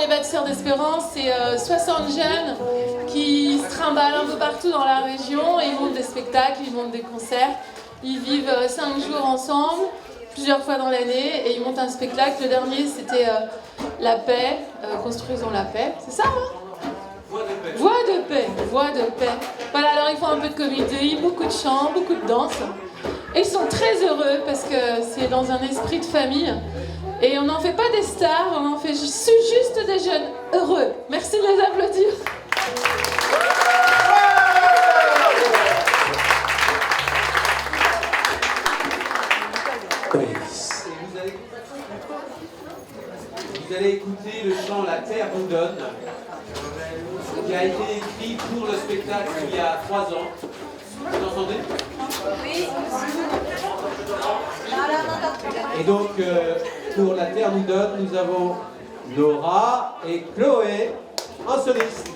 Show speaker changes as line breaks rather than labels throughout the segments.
Bâtisseurs d'Espérance, c'est 60 jeunes qui se trimballent un peu partout dans la région, et ils montent des spectacles, ils montent des concerts, ils vivent 5 jours ensemble, plusieurs fois dans l'année, et ils montent un spectacle. Le dernier, c'était La Paix, Construisons la Paix, c'est ça, hein? Voix de paix, voix de paix. Voilà, alors ils font un peu de comédie, beaucoup de chant, beaucoup de danse. Et ils sont très heureux parce que c'est dans un esprit de famille. Et on n'en fait pas des stars, on en fait juste des jeunes heureux. Merci de les applaudir.
Vous allez écouter le chant La Terre nous donne, qui a été écrit pour le spectacle il y a 3 ans. Vous entendez? Oui. Et donc, pour La Terre nous donne, nous avons Laura et Chloé en soliste.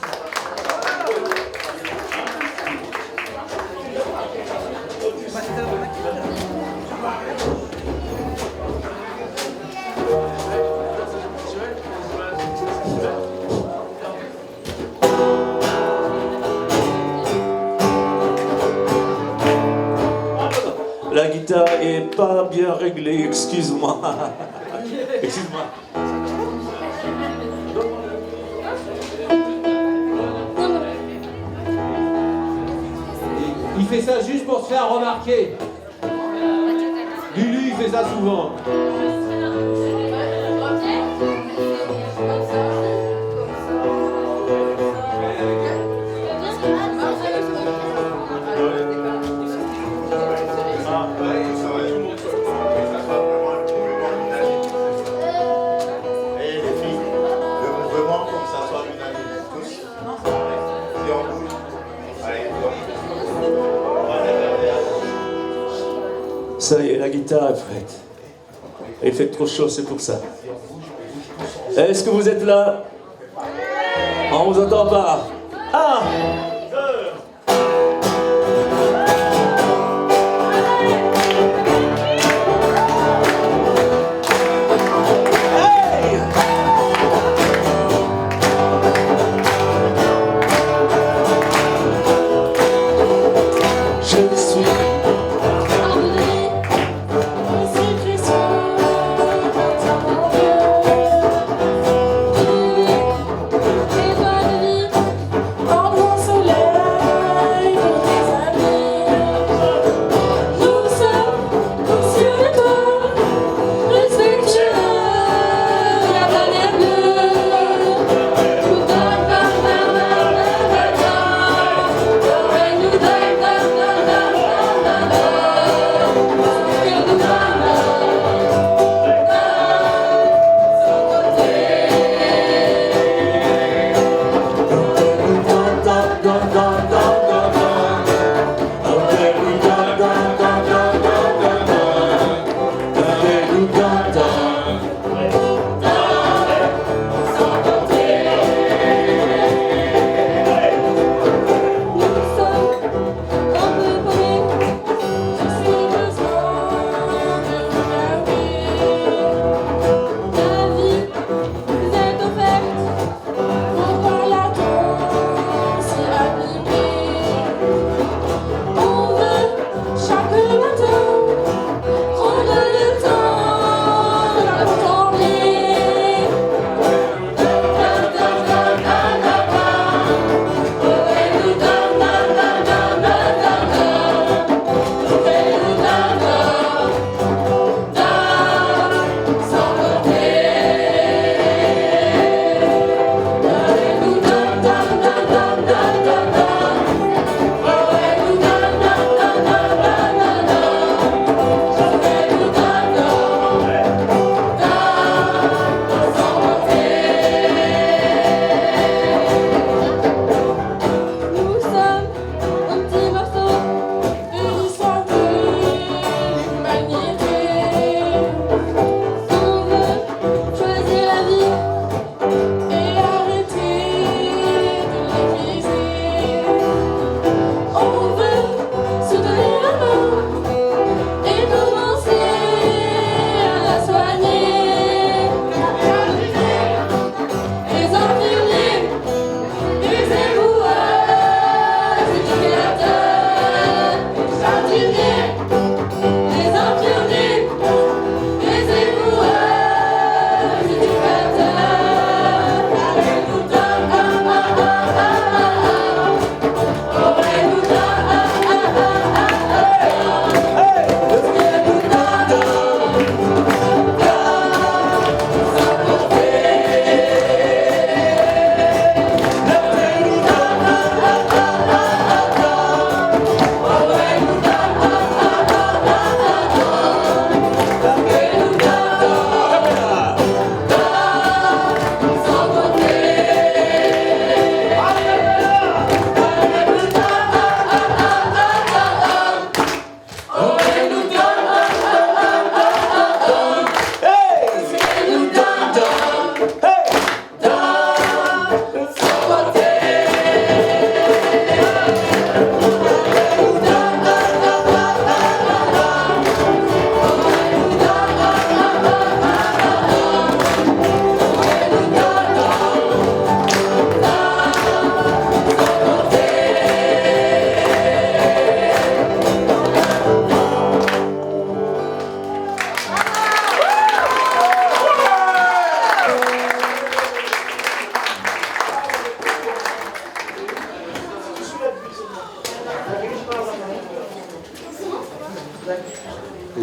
La guitare est pas bien réglée, excuse-moi. Excuse-moi.
Il fait ça juste pour se faire remarquer. Lulu, il fait ça souvent.
Ça y est, la guitare est prête. Il fait trop chaud, c'est pour ça. Est-ce que vous êtes là? On vous entend pas. Ah!
Soleil.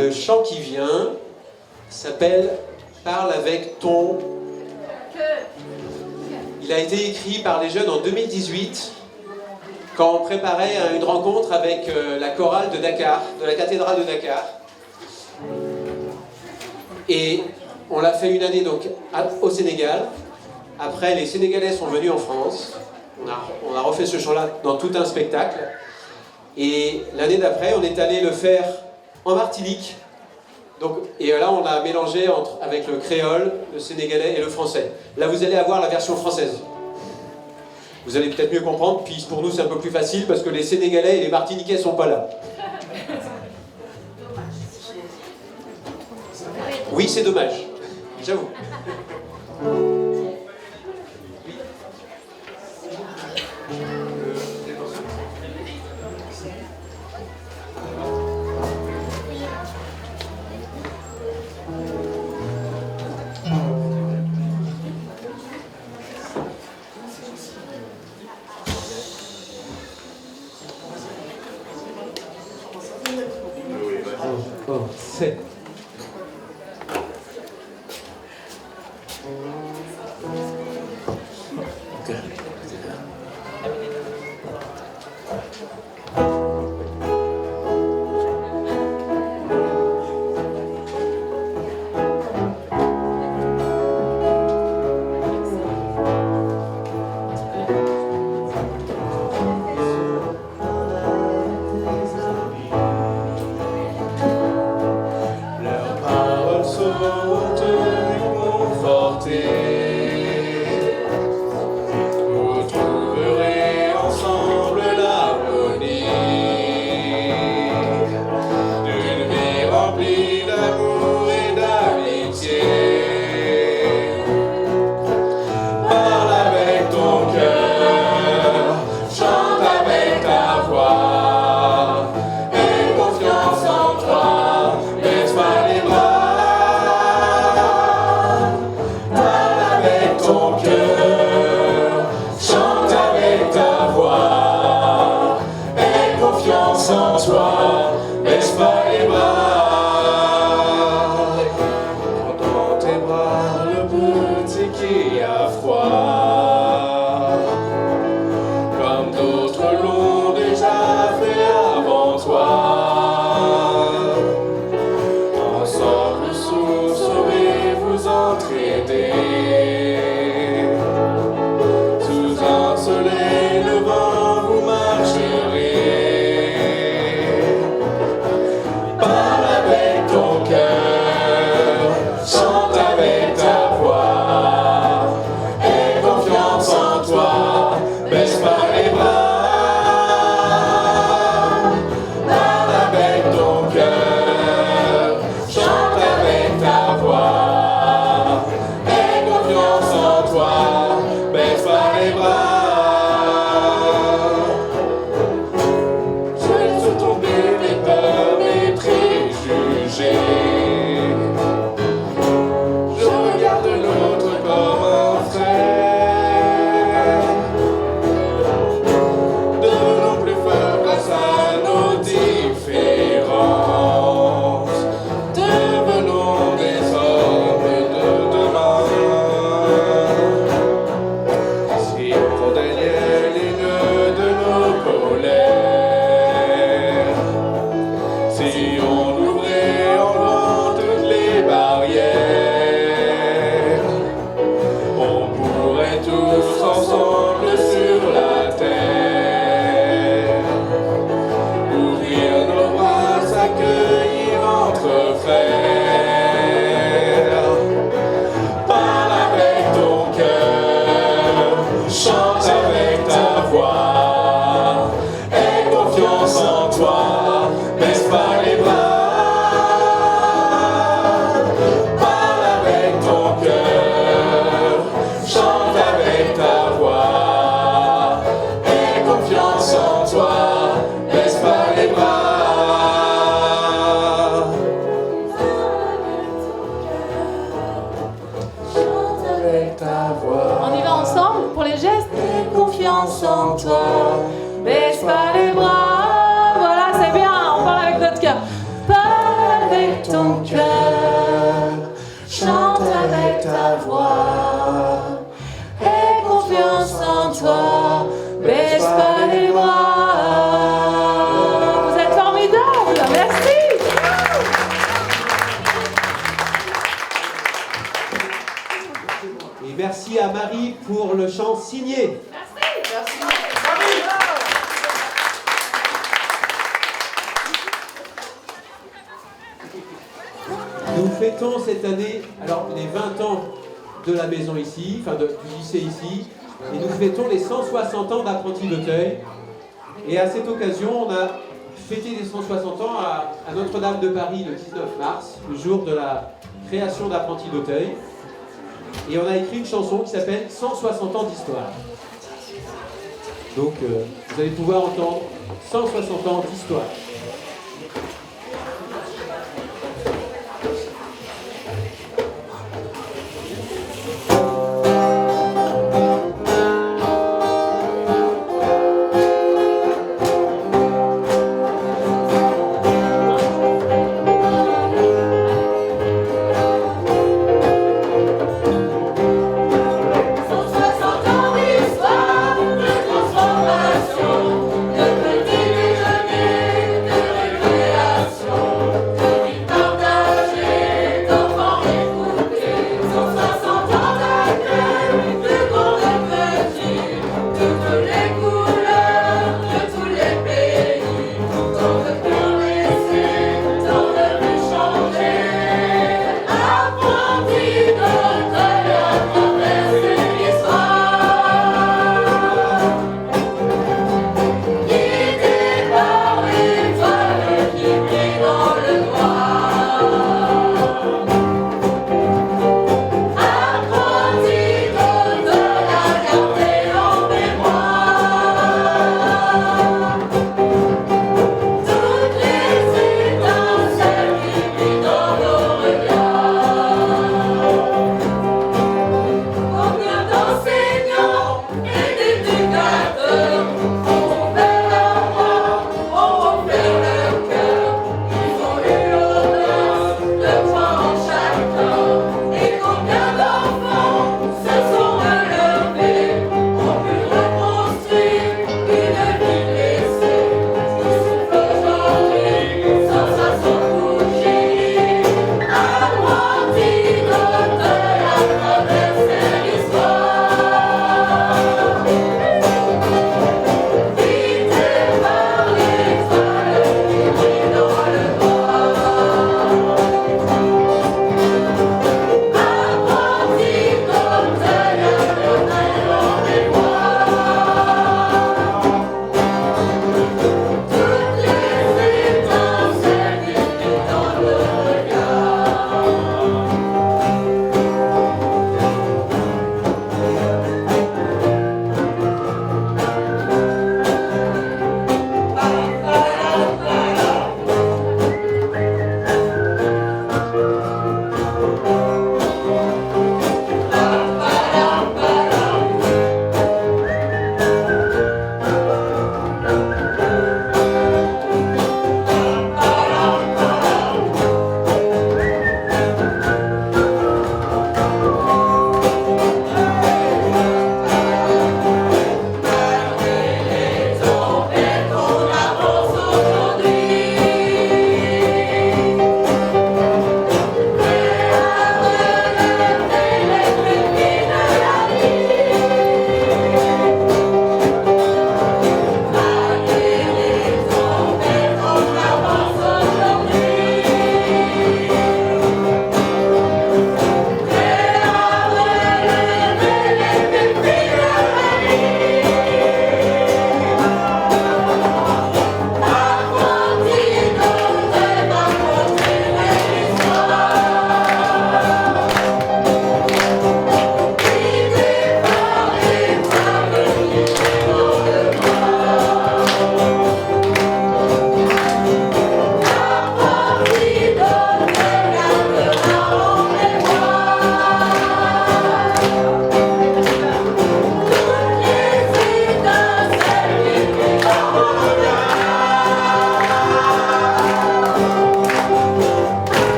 Le chant qui vient s'appelle « Parle avec ton ». Il a été écrit par les jeunes en 2018, quand on préparait une rencontre avec la chorale de Dakar, de la cathédrale de Dakar. Et on l'a fait une année donc au Sénégal. Après, les Sénégalais sont venus en France. On a refait ce chant-là dans tout un spectacle. Et l'année d'après, on est allé le faire en Martinique. Donc, et là, on a mélangé avec le créole, le sénégalais et le français. Là, vous allez avoir la version française. Vous allez peut-être mieux comprendre, puis pour nous, c'est un peu plus facile parce que les Sénégalais et les Martiniquais sont pas là. Oui, c'est dommage. J'avoue. C'est...
avec ton cœur, chante avec ta voix, aie confiance en toi, baisse pas les bras. Vous êtes formidables, merci.
Et merci à Marie pour le chant signé. Nous fêtons cette année alors les 20 ans de la maison ici, enfin du lycée ici, et nous fêtons les 160 ans d'Apprenti d'Auteuil. Et à cette occasion, on a fêté les 160 ans à Notre-Dame de Paris le 19 mars, le jour de la création d'Apprenti d'Auteuil. Et on a écrit une chanson qui s'appelle 160 ans d'histoire. Donc vous allez pouvoir entendre 160 ans d'histoire.
De petit déjeuner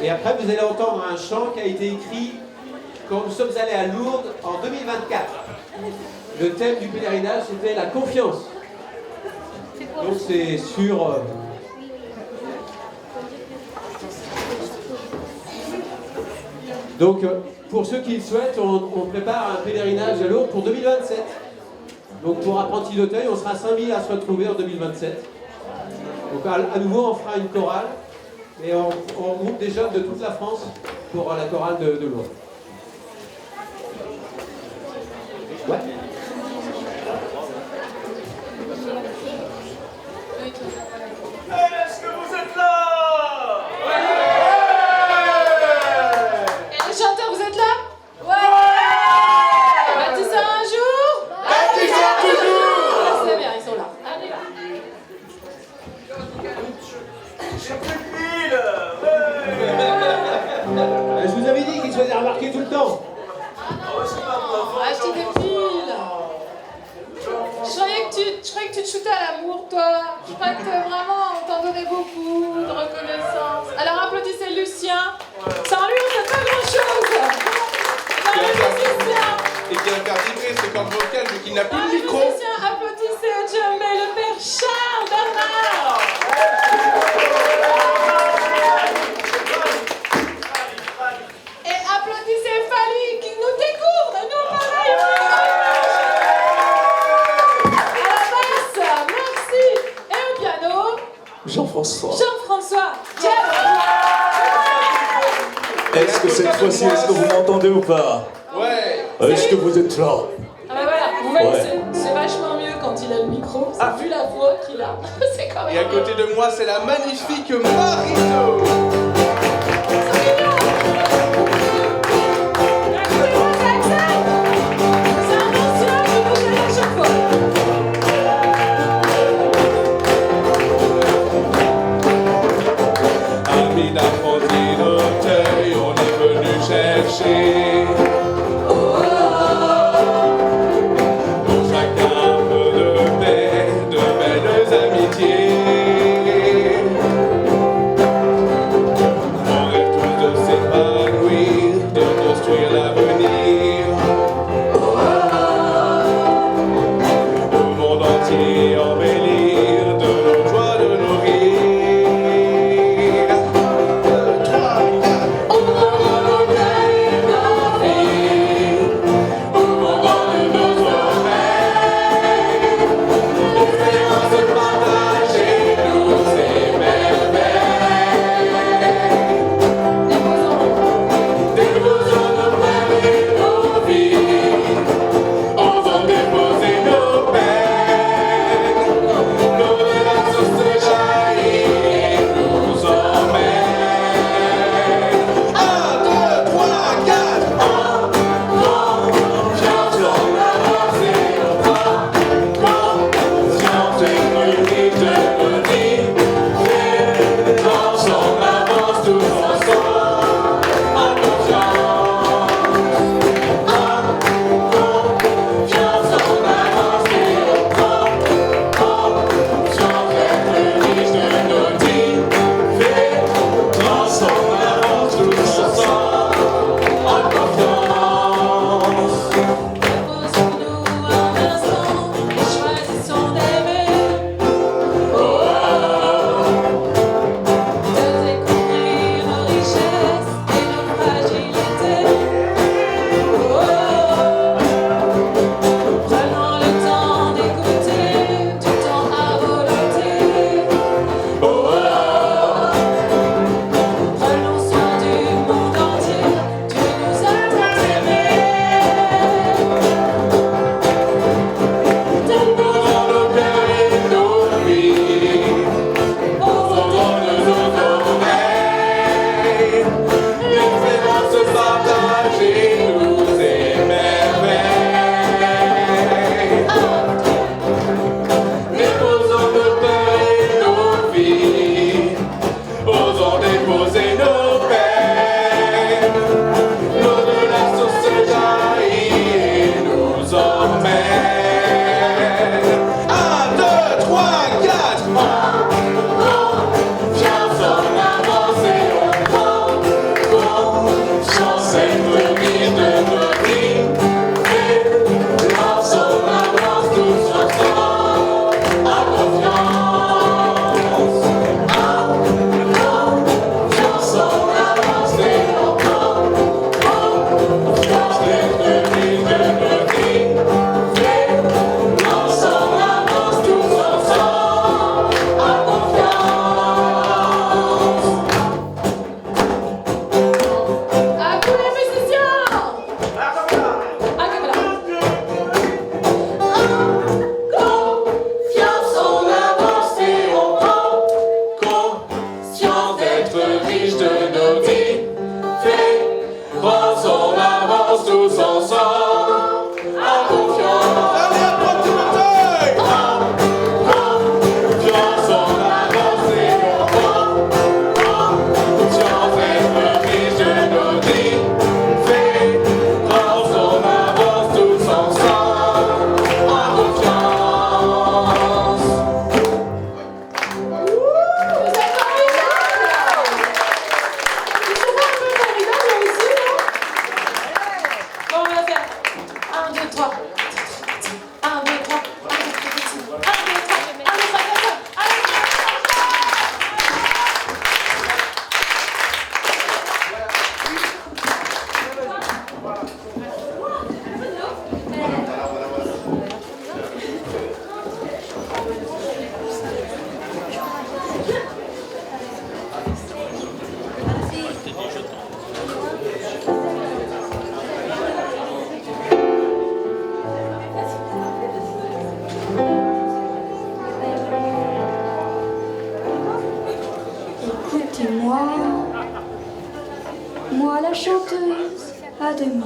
Et après, vous allez entendre un chant qui a été écrit quand nous sommes allés à Lourdes en 2024. Le thème du pèlerinage, c'était la confiance. Donc c'est sur... Donc pour ceux qui le souhaitent, on prépare un pèlerinage à Lourdes pour 2027. Donc pour Apprentis d'Auteuil, on sera 5000 à se retrouver en 2027. Donc à nouveau, on fera une chorale. Et on regroupe des jeunes de toute la France pour la chorale de Lourdes. Ouais.
Est-ce que vous êtes là?
Et les chanteurs, vous êtes là? Ouais. Bâtisseurs un jour?
Bâtisseurs toujours.
Ah, c'est bien, ils sont là. Allez là.
Je vous avais dit qu'ils se faisaient remarquer tout le temps.
Acheter des piles. Je croyais que tu te shootais à l'amour, toi. Je crois que vraiment, on t'en donnait beaucoup de reconnaissance. Alors applaudissez Lucien. Sans lui, on ne fait pas grand-chose. Sans le musicien.
Et qui va faire vibrer ses cordes vocales vu qu'il n'a plus
Sans
de
le
micro.
musicien, applaudissez Djembé, le père Charles Bernard. Et applaudissez Fali qui nous découvre, nous pareil. À la basse, merci. Et au piano,
Jean-François.
Jean-François.
Est-ce que cette fois-ci, est-ce que vous m'entendez ou pas?
Ouais.
Est-ce que vous êtes là?
Ah bah voilà, vous voyez,
Ouais.
c'est vachement mieux quand il a le micro. Vu la voix qu'il a, c'est quand même.
Et à côté de moi, c'est la magnifique Marito.
C'est un ancien qui vous gêne à chaque fois.
Amis d'Apprentis d'Auteuil, on est venu chercher. Pour chacun un peu de paix, de belles amitiés. On rêve tous de s'épanouir, de construire l'avenir. Le monde entier embellir de nos joies, de nos rires. 3, 4.
On rend nos vies,
On donne nos oreilles. L'espérance partagée nous émerveille. Déposons nos rêves et nos vies. Osons déposer nos peines. L'eau de la source jaillit et nous emmène. 1, 2, 3, 4. Confiance en l'avancée, conscience et l'unité de nos vies. Ensemble avance tous ensemble, en confiance. Confiance en l'avancée, conscience et l'unité de nos vies. Ensemble avance tous ensemble, en confiance.
Posons-nous un instant et choisissons d'aimer. De découvrir nos richesses et nos fragilités. Prenons le temps d'écouter, du temps à volonté. Prenons soin du monde entier, Dieu nous a tant aimés.
Posons nos cœurs et nos vies, posons nos oreilles. L'espérance partagée nous émerveille. Déposons nos cœurs et nos vies, osons déposer nos peines. L'eau de la source jaillit et nous emmène. 1, 2, 3, 4. Confiance en l'avancée, riche de nos vies. Pense on avance tous ensemble, en confiance.
Dernière proximité.
Confiance, on avance et on prend. Confiance est le riche de nos vies. Pense on avance tous ensemble, en confiance.
Vous êtes formidables! Vous savez un peu formidable aussi, non? Bon, on va faire 1, 2, 3. 1, 2, 3. 1, 2, 3. 1, 2, 3. 1, 2, 3. 1, 2, 3. Allez!
Écoutez-moi, moi la chanteuse à demi.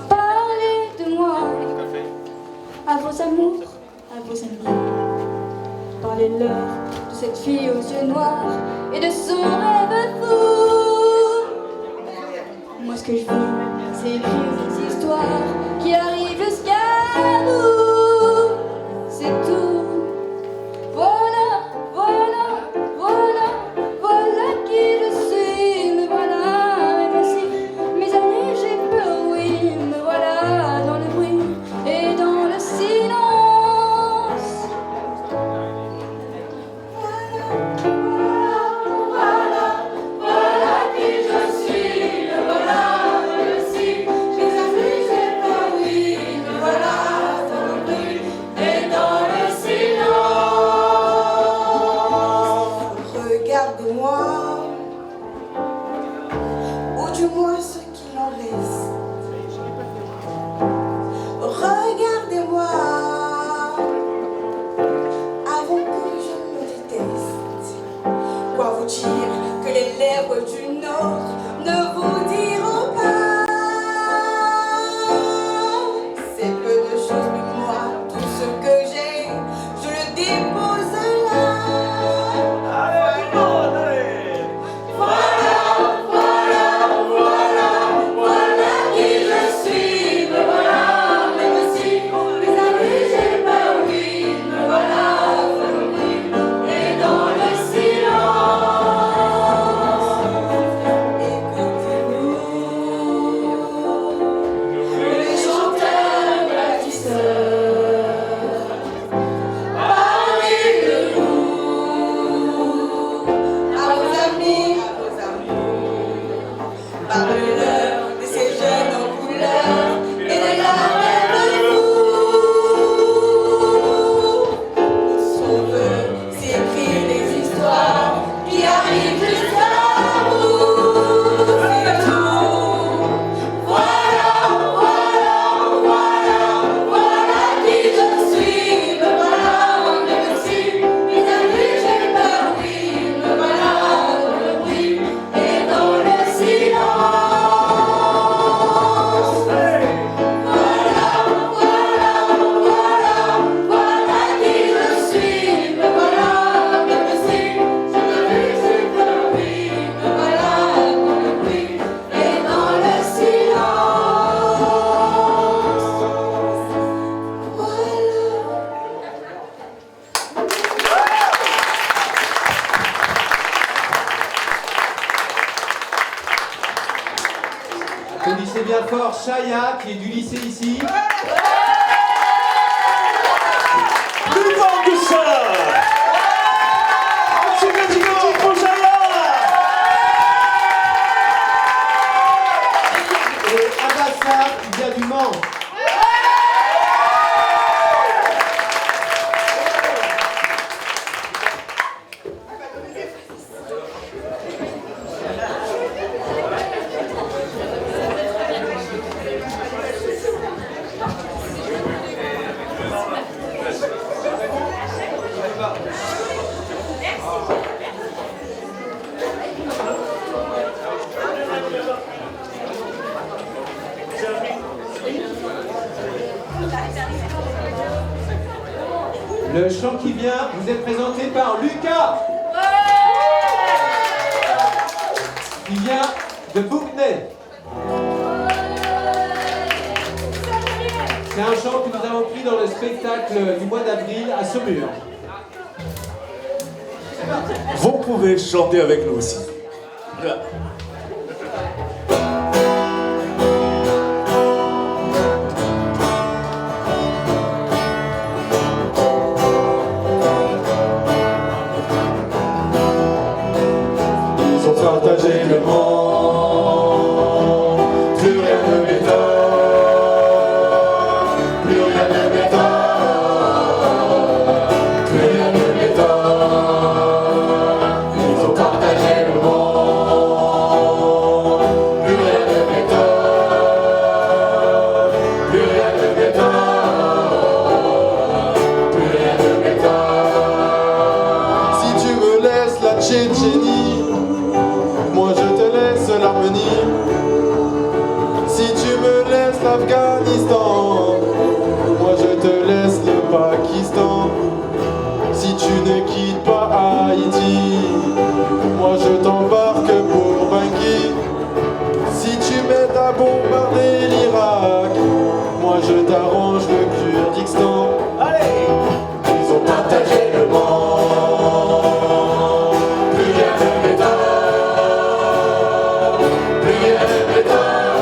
Parlez de moi à vos amours, à vos amis. Parlez-leur de cette fille aux yeux noirs et de son rêve fou. Moi ce que je veux, c'est écrire des histoires qui arrivent jusqu'à vous. C'est tout. Voilà, voilà, voilà, voilà qui je suis, me voilà, et voici mes années, j'ai peur, oui, me voilà dans le bruit et dans le silence. Voilà qui je suis, me voilà, et voici mes années, j'ai peur, oui, me voilà dans le bruit et dans le silence.
Regardez-moi, ou du moins ce qu'il en reste. Regardez-moi, avant que je me déteste. Quoi vous dire que les lèvres d'une autre ne vous diront pas? C'est peu de choses, mais moi, tout ce que j'ai, je le dépose là. Voilà qui je suis, me voilà, même si mes amis j'ai peur, oui, me voilà dans le bruit et dans le silence. Écoutez-nous, les chanteurs bâtisseurs, parlez de nous à vos amis, à vos amours. Parlez-leur de ces jeunes en couleur et de la rêve fou. Son vœu, c'est écrire des histoires qui arrivent jusqu'à vous. C'est tout. Voilà qui je suis. Me voilà, même si mes amis j'ai peur, oui. Me voilà dans le bruit et dans le silence. Voilà qui je suis. Me voilà, même si mes amis j'ai peur, oui. Me voilà dans le bruit et dans le silence.
Applaudissez bien fort Chaya, qui est du lycée ici.
Plus fort que ça. C'est magnifique pour Jaya.
Et Abassa, qui vient du Mans. Le chant qui vient vous est présenté par Lucas. Qui vient de Bouquenay. C'est un chant que nous avons pris dans le spectacle du mois d'avril à Saumur.
Vous pouvez chanter avec nous aussi. Là.
Ils ont partagé le monde, plus rien ne m'étonne, plus rien ne m'étonne, plus rien ne m'étonne. Ils ont partagé le monde, plus rien ne m'étonne, plus rien ne m'étonne, plus rien ne m'étonne. Si tu me laisses la Tchétchénie, moi je te laisse l'Arménie. Si tu me laisses l'Afghanistan, moi je te laisse le Pakistan. Si tu ne quittes pas Haïti, moi je t'embarque pour Bangui. Si tu m'aides à bombarder l'Irak, moi je t'arrange le Kurdistan. Allez! Ils ont partagé le monde, plus rien ne m'étonne, plus rien ne m'étonne,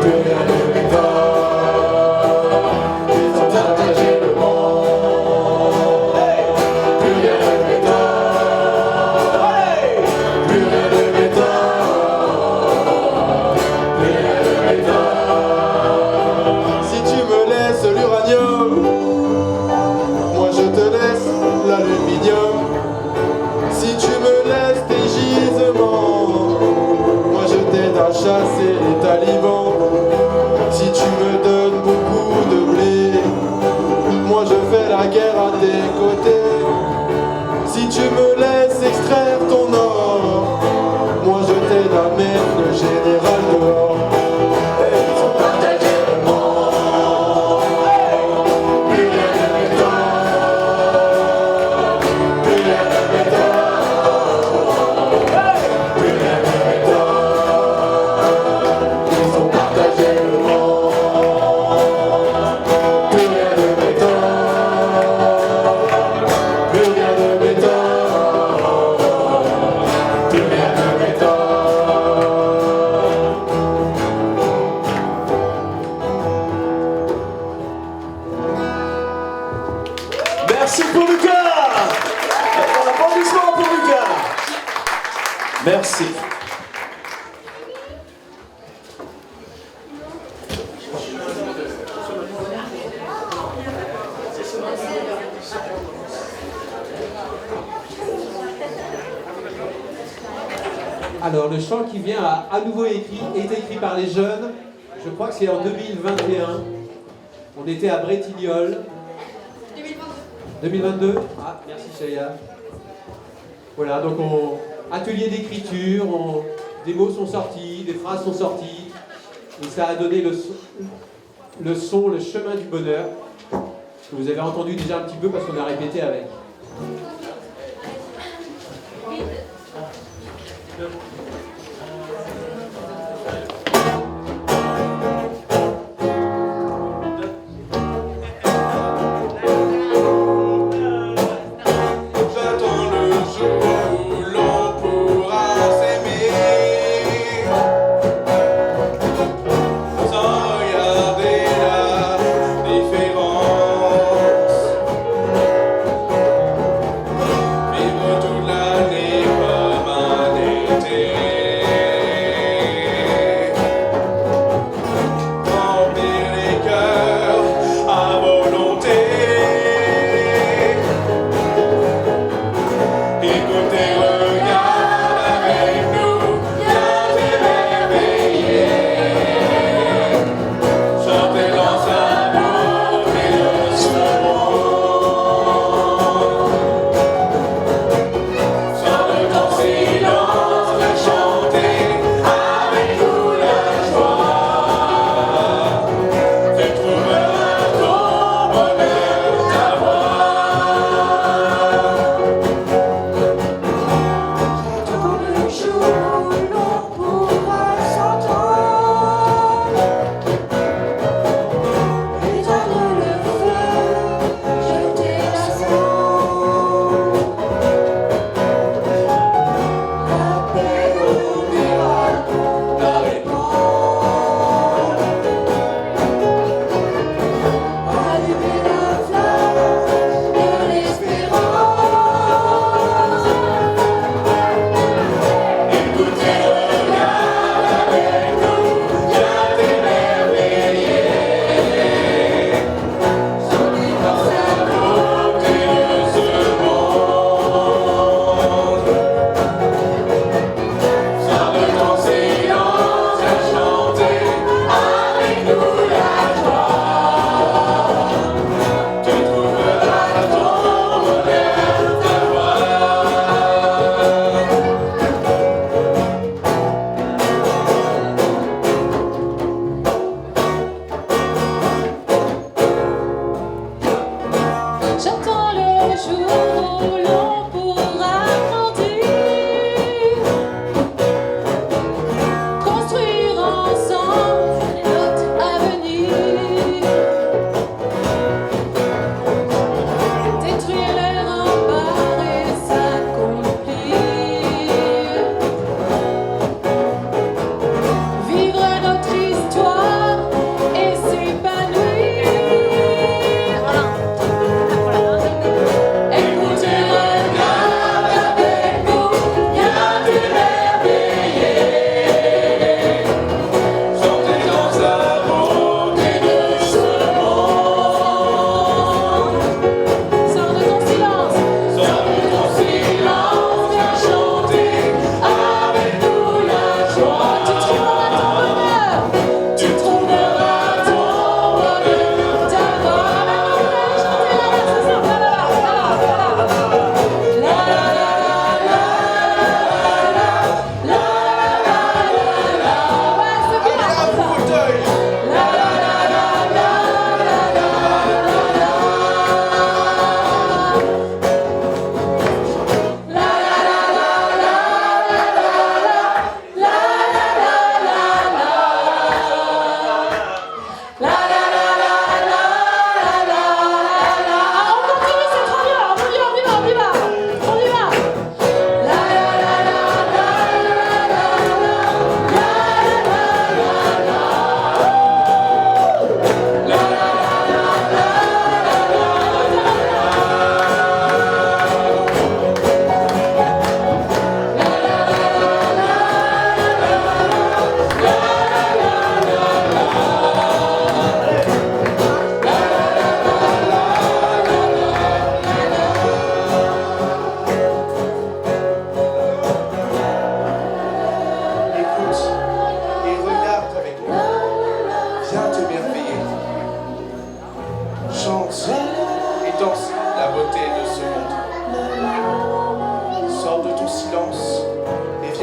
plus rien ne m'étonne. Ils ont partagé le monde, plus rien ne m'étonne, plus rien ne m'étonne, plus rien ne m'étonne. Si tu me laisses l'uranium, moi je te laisse l'aluminium. Si tu me laisses tes gisements, moi je t'aide à chasser les talibans. Si tu me donnes beaucoup de blé, moi je fais la guerre à tes côtés. Si tu me laisses extraire ton or, moi je t'aide à mettre le général dehors. Ils ont partagé le monde, plus rien ne m'étonne, plus rien ne m'étonne, plus rien ne m'étonne. Ils ont partagé le monde, plus rien ne m'étonne, plus rien ne m'étonne, plus rien ne m'étonne.
Merci pour Lucas. Un applaudissement pour Lucas. Merci.
Alors, le chant qui vient a à nouveau été écrit par les jeunes. Je crois que c'est en 2021. On était à Bretignolles. 2022. Ah, merci Chaya. Voilà, donc atelier d'écriture, des mots sont sortis, des phrases sont sorties. Et ça a donné le son, le chemin du bonheur, que vous avez entendu déjà un petit peu parce qu'on a répété avec.
J'attends le jour où l'on pourra s'aimer sans regarder la différence. Vivre toute l'année comme un été.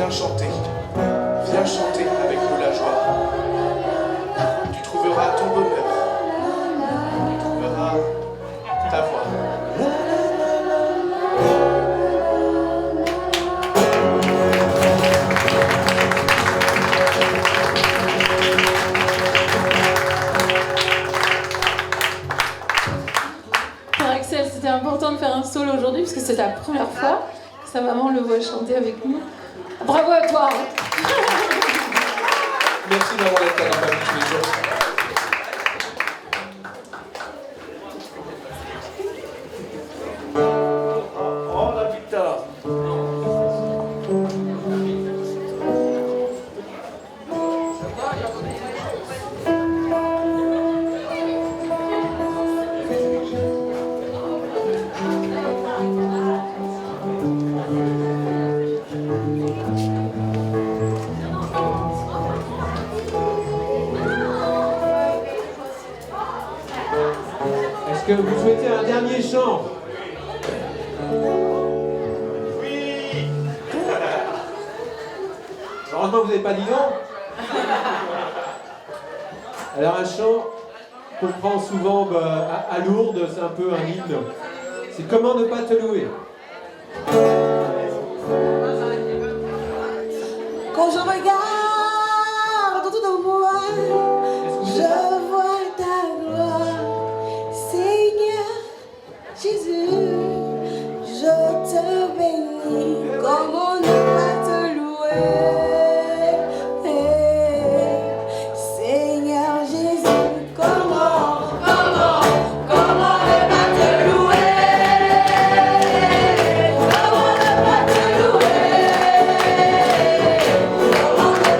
viens chanter. Viens chanter avec nous la joie. Tu trouveras ton bonheur. Tu trouveras ta voix.
Père Axel, c'était important de faire un solo aujourd'hui parce que c'est la première fois que sa maman le voit chanter avec nous. Bravo à toi!
Merci d'avoir été dans ma vie tous les jours.
Oh, la guitare.
Est-ce que vous souhaitez un dernier chant?
Oui.
Heureusement que vous n'avez pas dit non. Alors un chant qu'on prend souvent à Lourdes, c'est un peu un hymne. C'est Comment ne pas te louer.
Quand je regarde autour de moi, je vois ta gloire. Seigneur Jésus, je te bénis. Comment ne pas te louer? Seigneur Jésus, comment ne pas te louer? Comment ne pas te louer? Comment ne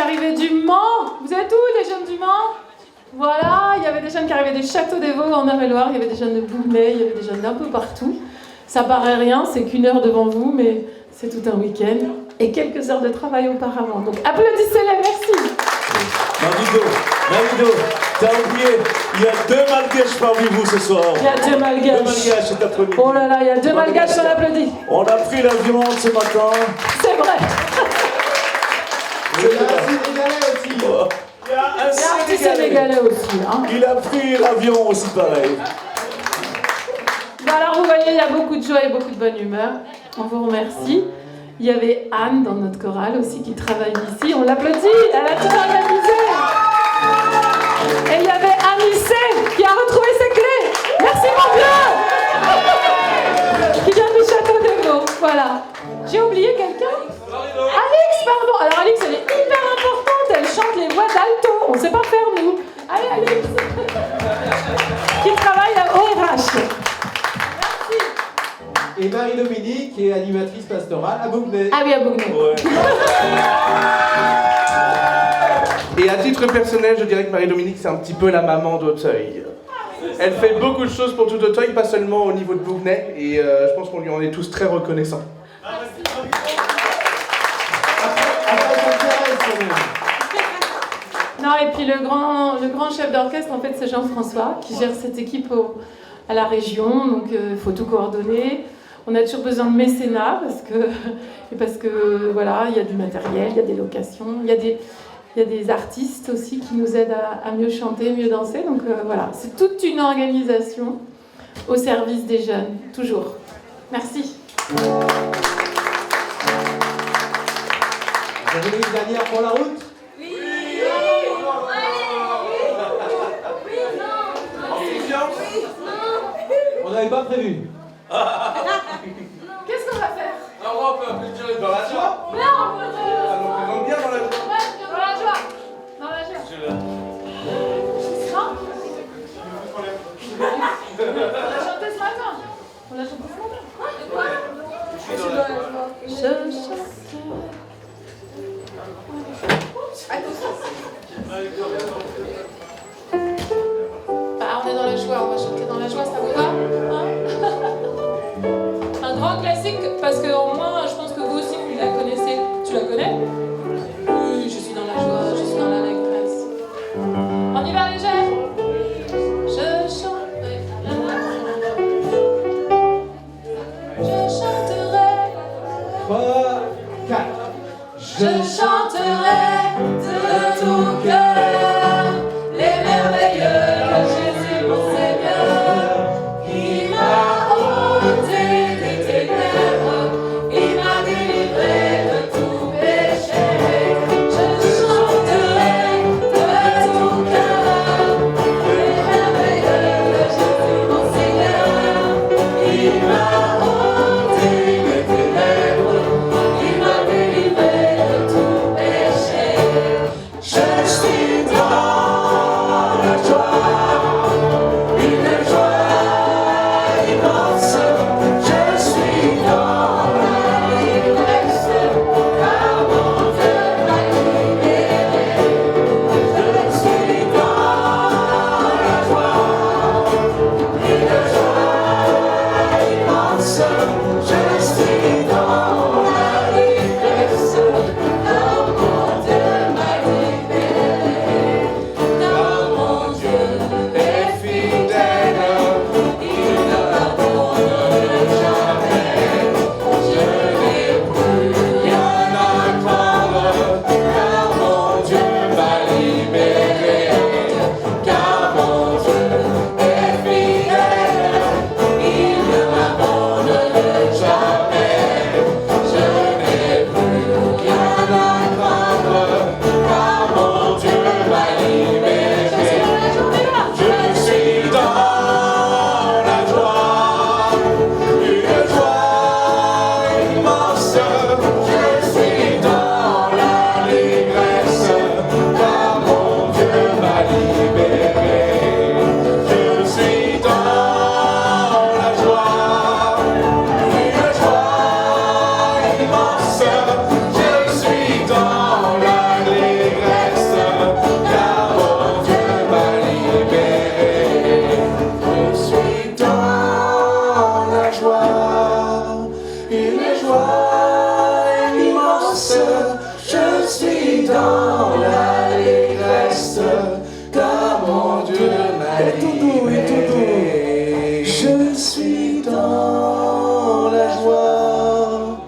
arrivaient du Mans. Vous êtes où, les jeunes du Mans? Voilà, il y avait des jeunes qui arrivaient des Châteaux des Vosges en Eure-et-Loire, il y avait des jeunes de Boulay, il y avait des jeunes d'un peu partout. Ça paraît rien, c'est qu'une heure devant vous, mais c'est tout un week-end et quelques heures de travail auparavant. Donc applaudissez-les, merci.
Marido, t'as oublié, il y a 2 malgaches parmi vous ce soir.
Il y a 2 malgaches.
2 malgaches cet après-midi.
Oh là là, il y a 2 malgaches, on applaudit.
On a pris l'avion ce matin.
C'est vrai.
Il y a un Sénégalais aussi.
Oh. Il y a un
Il y a un petit Sénégalais aussi. Hein.
Il a pris l'avion aussi pareil.
Bah alors vous voyez, il y a beaucoup de joie et beaucoup de bonne humeur. On vous remercie. Il y avait Anne dans notre chorale aussi qui travaille ici. On l'applaudit, elle a tout organisé. Et il y avait Anissé qui a retrouvé ses clés. Merci mon Dieu. Qui vient du Château des Vosges. Voilà. J'ai oublié quelqu'un? Alix, pardon. Alors Alix, elle est hyper importante. Elle chante les voix d'alto. On ne sait pas faire nous. Allez Alix. Qui travaille au RH.
Et Marie-Dominique, qui est animatrice pastorale à Bougnay.
Ah oui, à Bougnay.
Ouais.
Et à titre personnel, je dirais que Marie-Dominique, c'est un petit peu la maman d'Auteuil. Elle fait beaucoup de choses pour tout Auteuil, pas seulement au niveau de Bougnay, et je pense qu'on lui en est tous très reconnaissants.
Non, et puis le grand chef d'orchestre, en fait, c'est Jean-François, qui gère cette équipe à la région, donc il faut tout coordonner. On a toujours besoin de mécénat, parce que voilà, il y a du matériel, il y a des locations, il y a des artistes aussi qui nous aident à mieux chanter, mieux danser. Donc voilà, c'est toute une organisation au service des jeunes, toujours. Merci.
Vous avez une dernière pour la route? On n'avait pas prévu.
Qu'est-ce qu'on va faire?
On peut appeler dans la joie.
Non,
Ça nous présente bien dans la joie.
dans la joie. Dans la joie. Non? On l'a chanté ce matin. On l'a chanté ce matin. Je chanterai. Bah, on est dans la joie, on va chanter dans la joie, ça vous va? Hein? Un grand classique, parce que au moins, je pense que vous aussi, vous la connaissez. Tu la connais? Oui, je suis dans la joie, je suis dans l'allégresse. On y va, les jeunes? Je chanterai. Je chanterai.
3, 4.
Je chanterai de tout cœur les merveilleux de Jésus mon Seigneur, qui m'a ôté des ténèbres, il m'a délivré de tout péché. Je chanterai de tout cœur les merveilleux de Jésus mon Seigneur, qui m'a ôté des ténèbres, il m'a délivré de tout péché. Je suis dans la joie, une joie immense. Je suis dans l'allégresse, car mon Dieu m'a libéré. Je suis dans la joie, une joie immense. Je suis dans l'allégresse, car mon Dieu m'a libéré. Car mon Dieu est fidèle, il ne m'abandonne jamais. Je n'ai plus rien à craindre, car mon Dieu m'a libéré. Car mon Dieu est fidèle, il ne m'abandonne jamais.
suis dans l'allégresse, car mon Dieu m'a
Et tout doux, et tout doux.
Je suis dans la joie,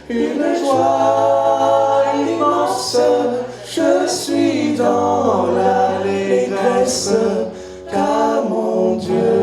une joie immense. Je suis dans l'allégresse, car mon Dieu